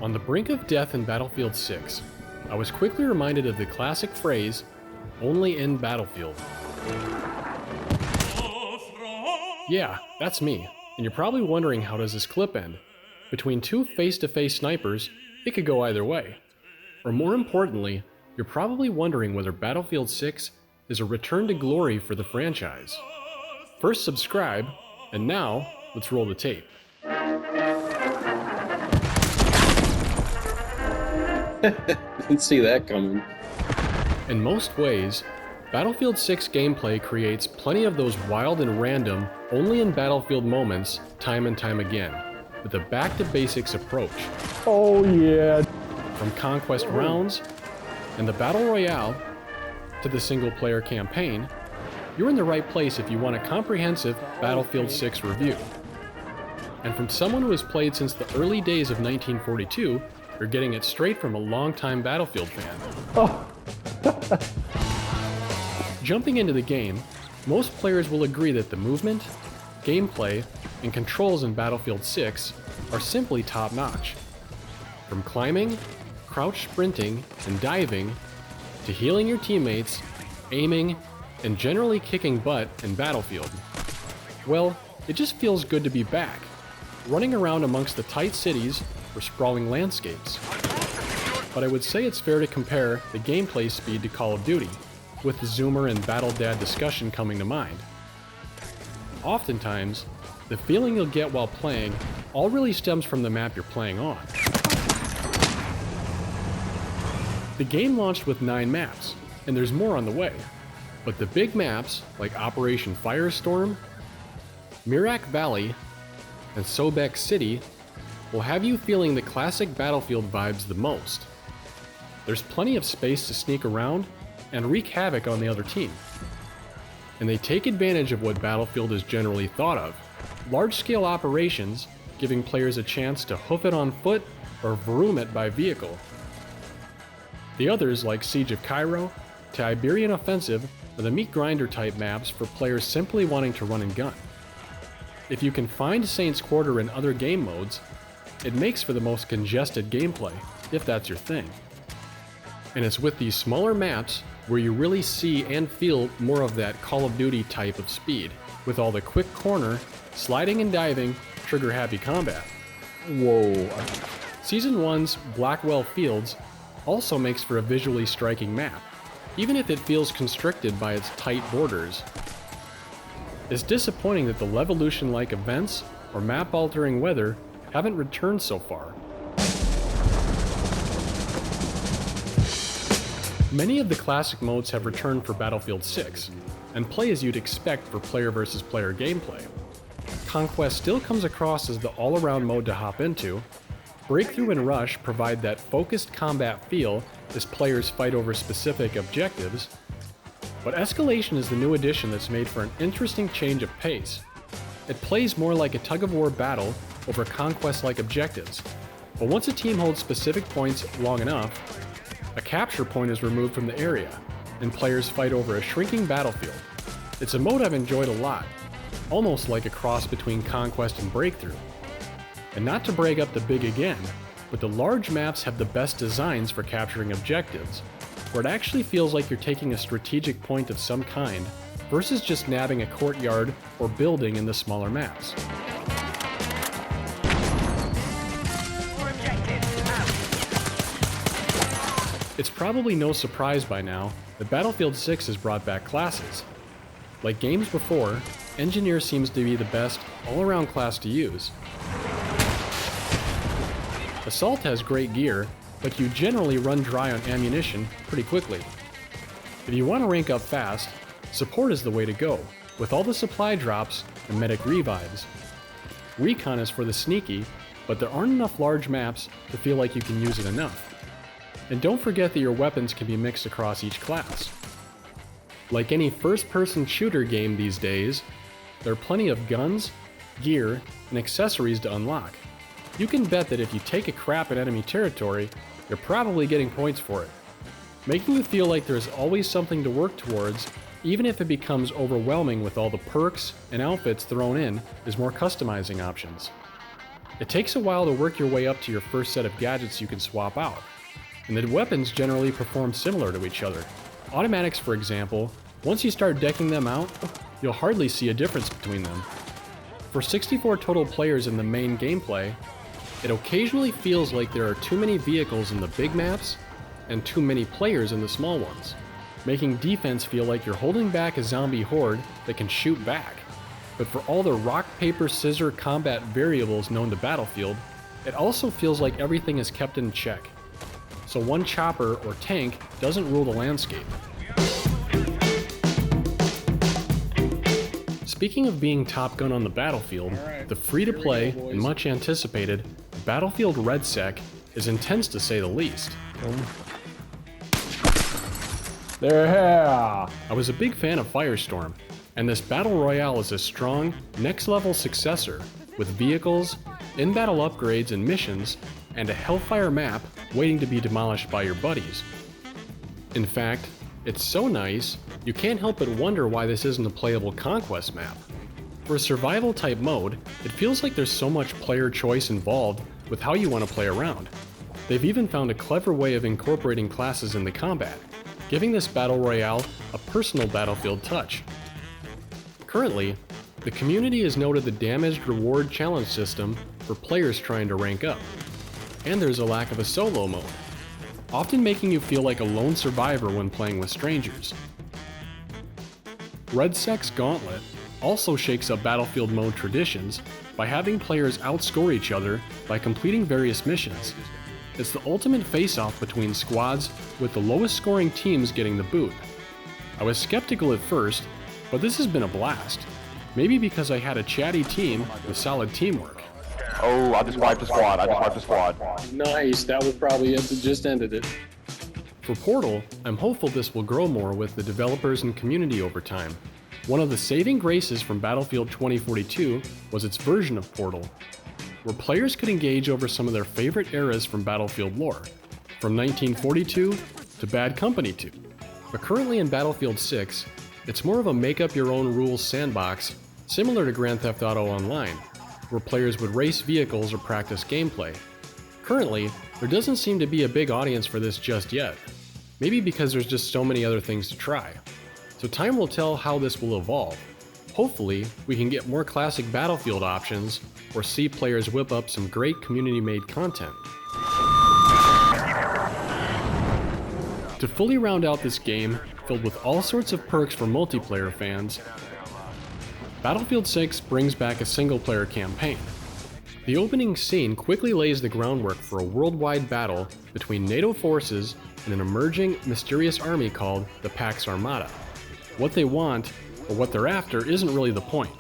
On the brink of death in Battlefield 6, I was quickly reminded of the classic phrase, "only in Battlefield." Yeah, that's me, and you're probably wondering, how does this clip end? Between two face-to-face snipers, it could go either way. Or more importantly, you're probably wondering whether Battlefield 6 is a return to glory for the franchise. First subscribe, and now, let's roll the tape. Didn't see that coming. In most ways, Battlefield 6 gameplay creates plenty of those wild and random, only in Battlefield moments time and time again, with a back-to-basics approach. Oh yeah. From Conquest rounds and the Battle Royale to the single-player campaign, you're in the right place if you want a comprehensive Battlefield 6 review. And from someone who has played since the early days of 1942, you're getting it straight from a longtime Battlefield fan. Oh. Jumping into the game, most players will agree that the movement, gameplay, and controls in Battlefield 6 are simply top-notch. From climbing, crouch sprinting, and diving, to healing your teammates, aiming, and generally kicking butt in Battlefield. Well, it just feels good to be back, running around amongst the tight cities or sprawling landscapes. But I would say it's fair to compare the gameplay speed to Call of Duty, with the Zoomer and Battle Dad discussion coming to mind. Oftentimes, the feeling you'll get while playing all really stems from the map you're playing on. The game launched with 9 maps, and there's more on the way. But the big maps, like Operation Firestorm, Mirak Valley, and Sobek City, will have you feeling the classic Battlefield vibes the most. There's plenty of space to sneak around and wreak havoc on the other team. And they take advantage of what Battlefield is generally thought of, large-scale operations, giving players a chance to hoof it on foot or vroom it by vehicle. The others, like Siege of Cairo to Iberian Offensive, are the meat grinder type maps for players simply wanting to run and gun. If you can find Saints Quarter in other game modes, it makes for the most congested gameplay, if that's your thing. And it's with these smaller maps where you really see and feel more of that Call of Duty type of speed, with all the quick corner, sliding and diving, trigger-happy combat. Whoa. Season 1's Blackwell Fields also makes for a visually striking map, even if it feels constricted by its tight borders. It's disappointing that the Levolution-like events or map-altering weather haven't returned so far. Many of the classic modes have returned for Battlefield 6, and play as you'd expect for player versus player gameplay. Conquest still comes across as the all-around mode to hop into. Breakthrough and Rush provide that focused combat feel as players fight over specific objectives, but Escalation is the new addition that's made for an interesting change of pace. It plays more like a tug-of-war battle over Conquest-like objectives, but once a team holds specific points long enough, a capture point is removed from the area, and players fight over a shrinking battlefield. It's a mode I've enjoyed a lot, almost like a cross between Conquest and Breakthrough. And not to break up the big again, but the large maps have the best designs for capturing objectives, where it actually feels like you're taking a strategic point of some kind, versus just nabbing a courtyard or building in the smaller maps. It's probably no surprise by now that Battlefield 6 has brought back classes. Like games before, Engineer seems to be the best all-around class to use. Assault has great gear, but you generally run dry on ammunition pretty quickly. If you want to rank up fast, Support is the way to go, with all the supply drops and medic revives. Recon is for the sneaky, but there aren't enough large maps to feel like you can use it enough. And don't forget that your weapons can be mixed across each class. Like any first-person shooter game these days, there are plenty of guns, gear, and accessories to unlock. You can bet that if you take a crap in enemy territory, you're probably getting points for it, making you feel like there's always something to work towards, even if it becomes overwhelming with all the perks and outfits thrown in as more customizing options. It takes a while to work your way up to your first set of gadgets you can swap out, and the weapons generally perform similar to each other. Automatics, for example, once you start decking them out, you'll hardly see a difference between them. For 64 total players in the main gameplay, it occasionally feels like there are too many vehicles in the big maps and too many players in the small ones, making defense feel like you're holding back a zombie horde that can shoot back. But for all the rock, paper, scissor combat variables known to Battlefield, it also feels like everything is kept in check. So one chopper or tank doesn't rule the landscape. Speaking of being Top Gun on the battlefield, the free-to-play and much anticipated Battlefield REDSEC is intense to say the least. There. I was a big fan of Firestorm, and this Battle Royale is a strong, next-level successor with vehicles, in-battle upgrades and missions, and a Hellfire map waiting to be demolished by your buddies. In fact, it's so nice, you can't help but wonder why this isn't a playable Conquest map. For a survival-type mode, it feels like there's so much player choice involved with how you want to play around. They've even found a clever way of incorporating classes in the combat, giving this Battle Royale a personal Battlefield touch. Currently, the community has noted the damaged reward challenge system for players trying to rank up, and there's a lack of a solo mode, often making you feel like a lone survivor when playing with strangers. REDSEC's Gauntlet also shakes up Battlefield mode traditions by having players outscore each other by completing various missions. It's the ultimate face-off between squads, with the lowest scoring teams getting the boot. I was skeptical at first, but this has been a blast. Maybe because I had a chatty team with solid teamwork. Oh, I just wiped the squad. Nice, that was probably it that just ended it. For Portal, I'm hopeful this will grow more with the developers and community over time. One of the saving graces from Battlefield 2042 was its version of Portal, where players could engage over some of their favorite eras from Battlefield lore, from 1942 to Bad Company 2. But currently in Battlefield 6, it's more of a make-up-your-own-rules sandbox, similar to Grand Theft Auto Online, where players would race vehicles or practice gameplay. Currently, there doesn't seem to be a big audience for this just yet, maybe because there's just so many other things to try. So time will tell how this will evolve. Hopefully, we can get more classic Battlefield options, or see players whip up some great community-made content. To fully round out this game, filled with all sorts of perks for multiplayer fans, Battlefield 6 brings back a single-player campaign. The opening scene quickly lays the groundwork for a worldwide battle between NATO forces and an emerging, mysterious army called the Pax Armada. What they want, or what they're after, isn't really the point,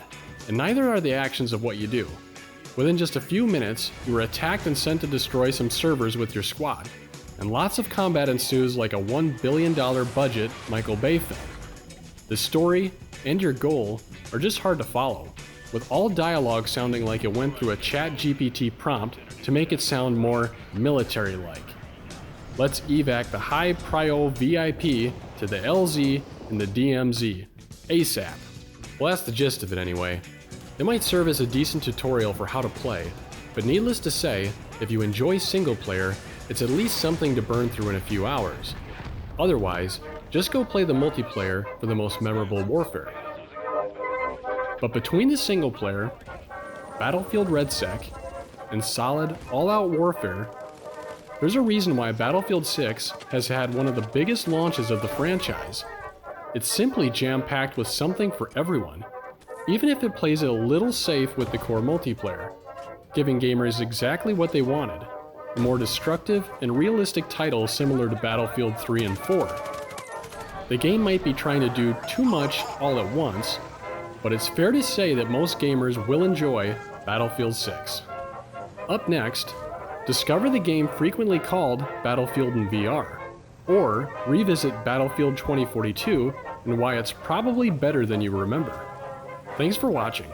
and neither are the actions of what you do. Within just a few minutes, you are attacked and sent to destroy some servers with your squad, and lots of combat ensues like a $1 billion budget Michael Bay film. The story and your goal are just hard to follow, with all dialogue sounding like it went through a ChatGPT prompt to make it sound more military-like. Let's evac the high prio VIP to the LZ and the DMZ, ASAP. Well, that's the gist of it anyway. It might serve as a decent tutorial for how to play, but needless to say, if you enjoy single player, it's at least something to burn through in a few hours. Otherwise, just go play the multiplayer for the most memorable warfare. But between the single player, Battlefield REDSEC, and solid, all-out warfare, there's a reason why Battlefield 6 has had one of the biggest launches of the franchise. It's simply jam-packed with something for everyone, even if it plays it a little safe with the core multiplayer, giving gamers exactly what they wanted, a more destructive and realistic title similar to Battlefield 3 and 4. The game might be trying to do too much all at once, but it's fair to say that most gamers will enjoy Battlefield 6. Up next, discover the game frequently called Battlefield in VR, or revisit Battlefield 2042 and why it's probably better than you remember. Thanks for watching.